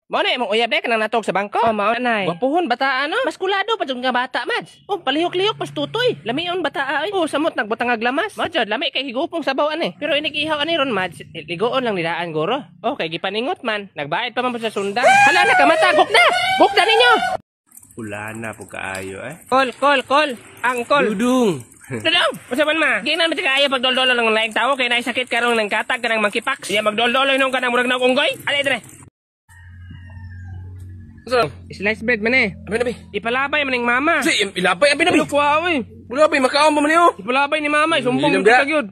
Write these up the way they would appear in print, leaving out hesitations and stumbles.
Mao na imong uyab kanang natog sa bangko. Oh, mao nay. Gwapuhon bata ano? Maskulado pa jud nga bata, Mads. Oh, palihok-lihok pas tutoy. Lamion bata ay. Oh, samot nagbutang nga glamas. Mao jud lami kay higupong sabaw ani. Pero inigihaw ani ron, Mads. Ligoon lang nilaan guro. Oh, kay gipaningot man. Nagbayad pa man po sa sundan. Hala na kamata, gukda. Gukda ninyo. Wala na po kaayo eh. Call. Angkol. Dudong. Dudong, usapan ma. Di man kaya pag doldolo lang laing tawo kay naay sakit karon ng katag kanang monkeypox. Iya magdoldolo inom kanang murag na unggoy. Ali dire. So, Slice bread man eh. abi. Ipalabay man ning mama. Si, ilapay abi nabi. Kuwawi. Ilapay makaon ba man niyo? Ipalabay ni mama, sumbong Ilam yung da. kagyod.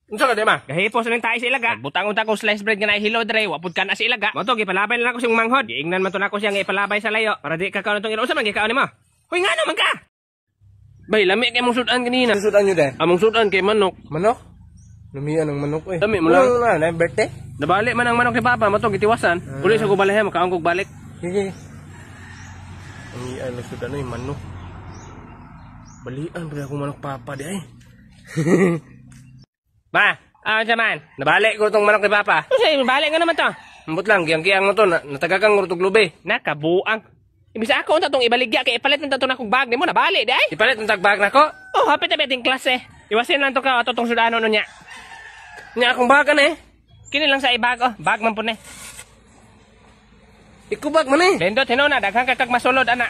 Unsa ka di ma? Gahipos ning tayo sa ilaga. Butang unta ko slice bread nga naihilo dre, wapud ka na sa ilaga. Mo to gipalabay lang ako siyang manghod. Giingnan man to nako siya nga ipalabay sa layo para di ka kaon tong inusa man gikaon nimo. Hoy ngano man ka? Bay lami kay mong sudan kanina. Susudan nyo din. Among sudan kay manok. Manok? Lumiyan ang manok eh. Dami mo lang. Ano na, birthday? Nabalik man ang manok kay papa, mo to gitiwasan. Uli sa ko balahe makaon kog balik. Sige. Lumiyan ang sudan na yung manok. Balian ba ako manok papa di ay? Ba, man. Nabalik ko tong manok kay papa. Say, balik nga naman to. Ambot lang, giyang-giyang mo to, natagagang ngurutog lubi. Nakabuang. Ibisa ako unta tong ibaligya kay ipalit na to nakong bag nimo nabali di ay. Ipalit ng tagbag na ko. Oh, hapit na beting klase. Iwasin lang to ka ato tong sudano no nya. Nya akong bagan eh. Kini lang sa ibag oh, bag man po ni. Ikubag man eh. Lendot hinona daghang kakag masulod ana.